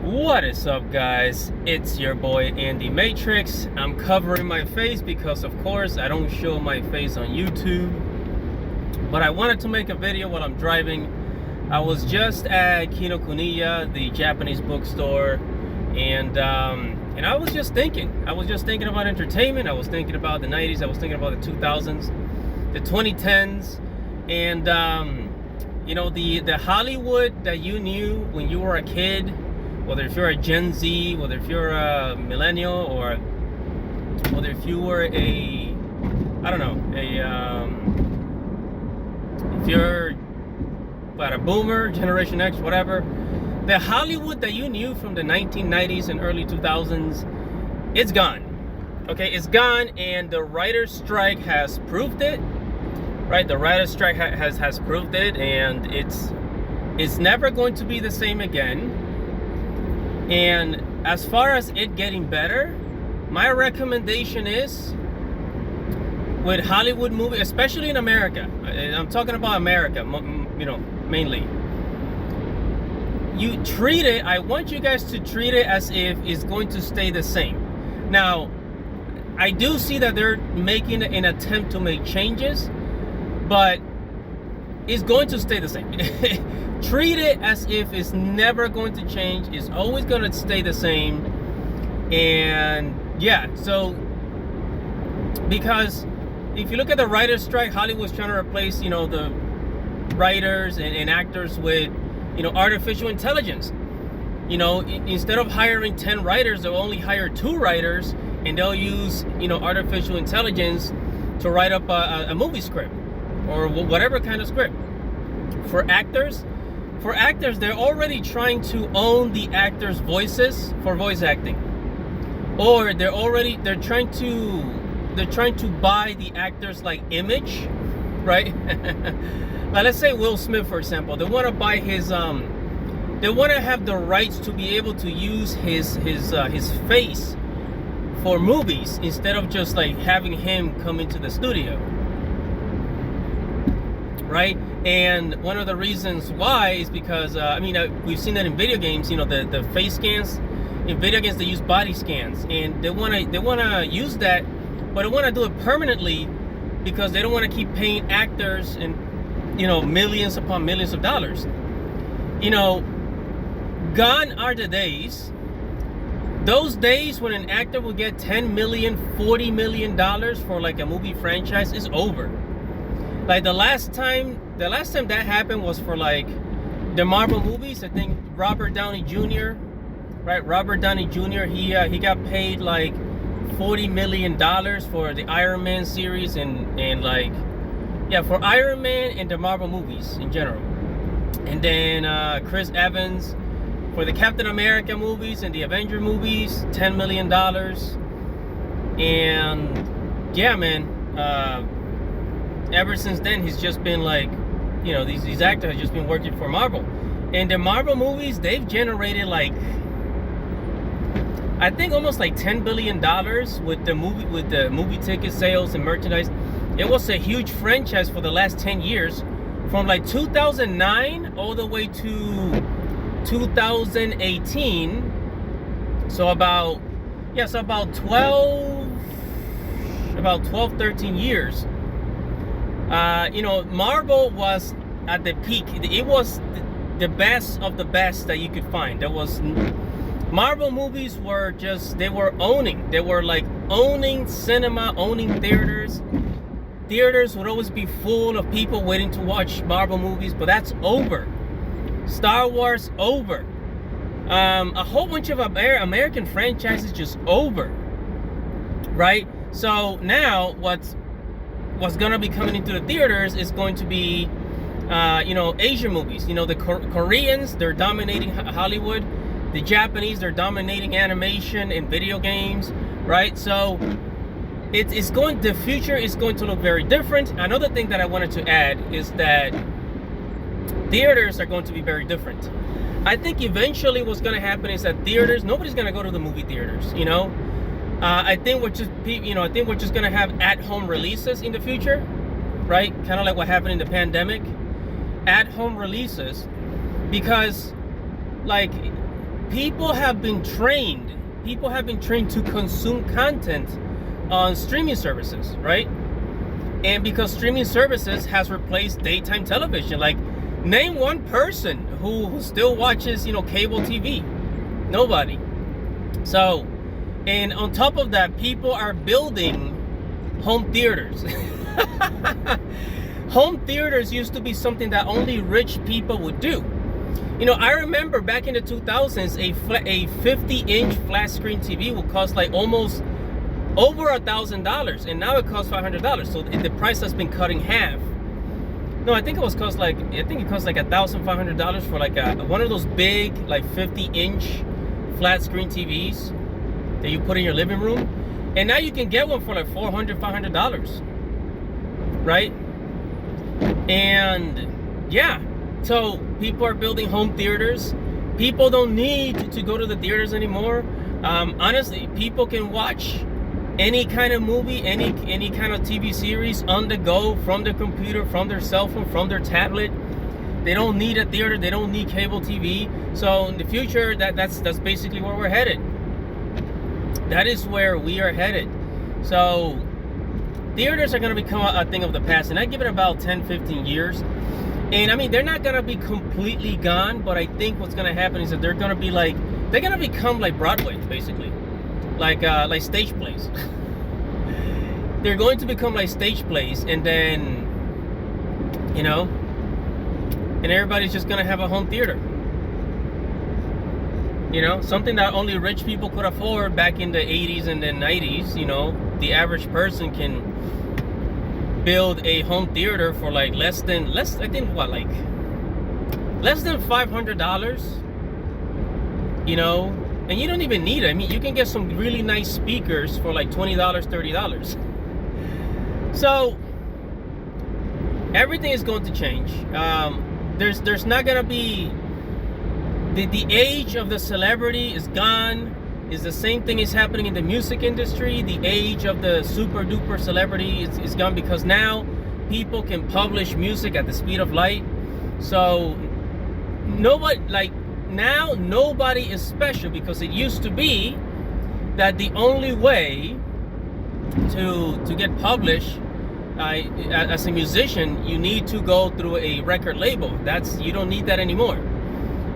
What is up, guys? It's your boy Andy Matrix. I'm covering my face because of course I don't show my face on YouTube, but I wanted to make a video while I'm driving. I was just at Kinokuniya, the Japanese bookstore, and I was just thinking about entertainment. I was thinking about the 90s, I was thinking about the 2000s, the 2010s, and you know, the Hollywood that you knew when you were a kid, whether if you're a Gen Z, whether if you're a millennial, or whether if you were a, I don't know, if you're about a boomer, Generation X, whatever, the Hollywood that you knew from the 1990s and early 2000s, it's gone. Okay, it's gone, and the writer's strike has proved it. Right, the writer's strike has proved it, and it's never going to be the same again. And as far as it getting better, my recommendation is, with Hollywood movies, especially in America, I'm talking about America, you know, mainly, you treat it, I want you guys to treat it as if it's going to stay the same. Now, I do see that they're making an attempt to make changes, but it's going to stay the same. Treat it as if it's never going to change. It's always going to stay the same. And yeah, so because if you look at the writer's strike, Hollywood's trying to replace, you know, the writers and actors with, you know, artificial intelligence. You know, instead of hiring 10 writers, they'll only hire 2 writers, and they'll use, you know, artificial intelligence to write up a movie script or whatever kind of script. For actors, they're already trying to own the actors' voices for voice acting, or they're trying to buy the actors' like image, right? Like, let's say Will Smith, for example. They want to buy his they want to have the rights to be able to use his face for movies instead of just like having him come into the studio, right? And one of the reasons why is because I mean, we've seen that in video games. You know, the face scans in video games, they use body scans, and they want to use that, but they want to do it permanently because they don't want to keep paying actors and, you know, millions upon millions of dollars. You know, gone are the days. Those days when an actor will get $10 million, $40 million for like a movie franchise is over. Like the last time that happened was for like the Marvel movies. I think Robert Downey Jr., right? Robert Downey Jr. He got paid like $40 million for the Iron Man series and like, yeah, for Iron Man and the Marvel movies in general. And then Chris Evans for the Captain America movies and the Avenger movies, $10 million. And yeah, man, ever since then, he's just been like, you know, these actors have just been working for Marvel. And the Marvel movies, they've generated like, I think almost like $10 billion with the movie ticket sales and merchandise. It was a huge franchise for the last 10 years, from like 2009 all the way to 2018. So about 12, 13 years. You know, Marvel was at the peak. It was the best of the best that you could find. There was, Marvel movies were just, they were like owning cinema, owning theaters. Theaters would always be full of people waiting to watch Marvel movies, but that's over. Star Wars, over. A whole bunch of American franchises just over, right? So now what's gonna be coming into the theaters is going to be, you know, Asian movies. You know, the Koreans, they're dominating Hollywood. The Japanese, they're dominating animation and video games, right? So the future is going to look very different. Another thing that I wanted to add is that theaters are going to be very different. I think eventually what's going to happen is that theaters, nobody's going to go to the movie theaters, you know? I think we're just going to have at-home releases in the future, right? Kind of like what happened in the pandemic. At-home releases, because like people have been trained to consume content on streaming services, right? And because streaming services has replaced daytime television, like, name one person who still watches, cable TV. Nobody. So, and on top of that, people are building home theaters. Home theaters used to be something that only rich people would do. I remember back in the 2000s, a 50-inch flat screen TV would cost like almost over $1,000, and now it costs $500. So the price has been cut in half. No, I think it cost like $1,500 for like one of those big, like 50-inch flat screen TVs that you put in your living room, and now you can get one for like $400, $500, right? And yeah, so people are building home theaters. People don't need to go to the theaters anymore. Honestly, people can watch any kind of movie, any kind of TV series on the go, from their computer, from their cell phone, from their tablet. They don't need a theater. They don't need cable TV. So in the future, that's basically where we're headed. That is where we are headed. So theaters are going to become a thing of the past, and I give it about 10, 15 years. And I mean, they're not going to be completely gone, but I think what's going to happen is that they're going to become like Broadway, basically. Like stage plays. They're going to become like stage plays, and then, and everybody's just going to have a home theater. Something that only rich people could afford back in the 80s and the 90s. The average person can build a home theater for like less than $500. And you don't even need it. I mean, you can get some really nice speakers for like $20, $30. So everything is going to change. There's not gonna be the age of the celebrity is gone. Is the same thing is happening in the music industry. The age of the super duper celebrity is gone, because now people can publish music at the speed of light. So nobody is special, because it used to be that the only way to get published as a musician, you need to go through a record label. You don't need that anymore.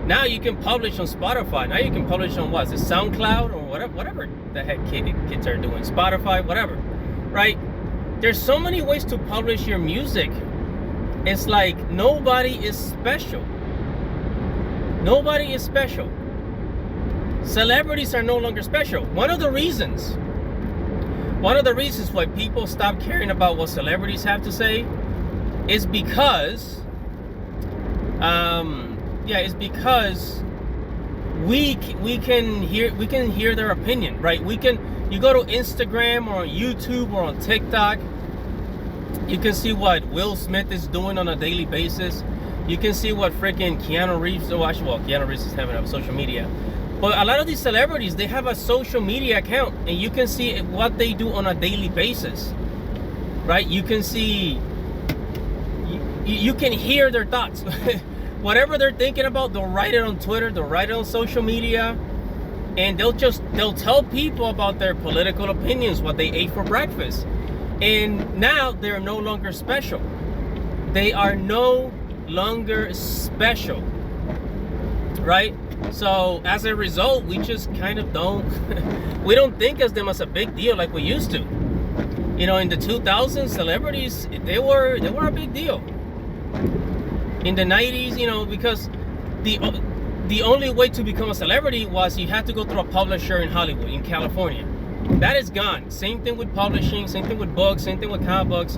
Now you can publish on Spotify. Now you can publish on what? Is it SoundCloud or whatever the heck kids are doing? Spotify, whatever, right? There's so many ways to publish your music. It's like nobody is special. Nobody is special. Celebrities are no longer special. One of the reasons why people stop caring about what celebrities have to say is because we can hear their opinion, right? You go to Instagram or on YouTube or on TikTok, you can see what Will Smith is doing on a daily basis. You can see what freaking Keanu Reeves, Keanu Reeves is having a social media. But a lot of these celebrities, they have a social media account, and you can see what they do on a daily basis, right? You can see, you can hear their thoughts. Whatever they're thinking about, they'll write it on Twitter, they'll write it on social media, and they'll tell people about their political opinions, what they ate for breakfast. And now they're no longer special. They are no longer special, right? So as a result, we just kind of don't we don't think of them as a big deal like we used to. In the 2000s, celebrities, they were a big deal. In the 90s, because the only way to become a celebrity was you had to go through a publisher in Hollywood, in California. That is gone. Same thing with publishing, same thing with books, same thing with comic books.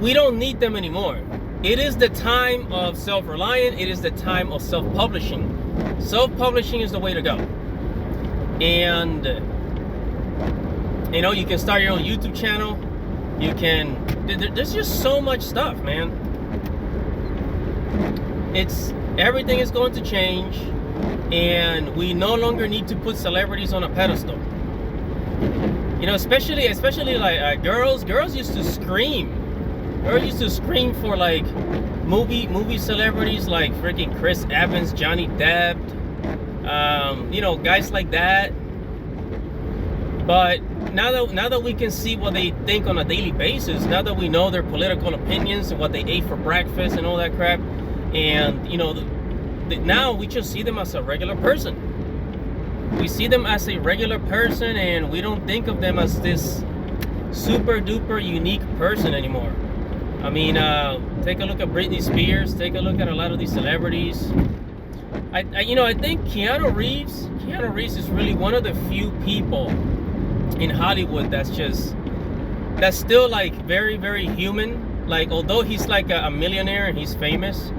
We don't need them anymore. It is the time of self-reliant. It is the time of self-publishing. Self-publishing is the way to go. And, you can start your own YouTube channel. There's just so much stuff, man. Everything is going to change, and we no longer need to put celebrities on a pedestal. Especially like girls used to scream. Girls used to scream for like movie celebrities like freaking Chris Evans, Johnny Depp, You know, guys like that. But now that we can see what they think on a daily basis, now that we know their political opinions and what they ate for breakfast and all that crap, and you know, now we just see them as a regular person. We see them as a regular person, and we don't think of them as this super duper unique person anymore. I mean, take a look at Britney Spears. Take a look at a lot of these celebrities. I think Keanu Reeves is really one of the few people in Hollywood that's still like very, very human. Like, although he's like a millionaire and he's famous,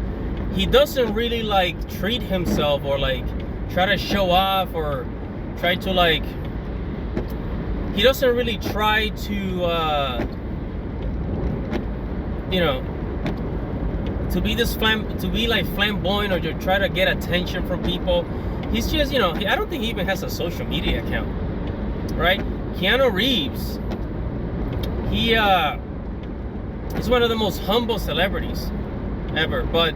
he doesn't really like treat himself or like try to show off or try to like, he doesn't really try to you know, to be like flamboyant or to try to get attention from people. He's just, you know, I don't think he even has a social media account, right? Keanu Reeves, he's one of the most humble celebrities ever. But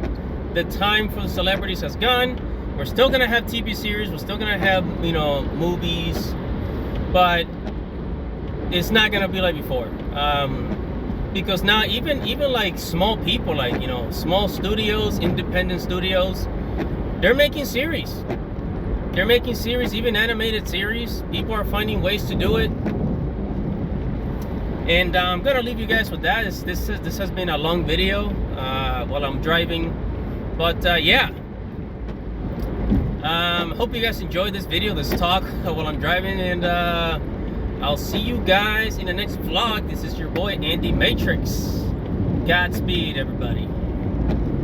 the time for the celebrities has gone. We're still gonna have TV series, we're still gonna have, you know, movies, but it's not gonna be like before. Because now even like small people, like, you know, small studios, independent studios, they're making series. They're making series, even animated series. People are finding ways to do it. And I'm gonna leave you guys with that. This has been a long video while I'm driving, but yeah. Hope you guys enjoyed this video, this talk while I'm driving, and I'll see you guys in the next vlog. This is your boy Andy Matrix. Godspeed, everybody.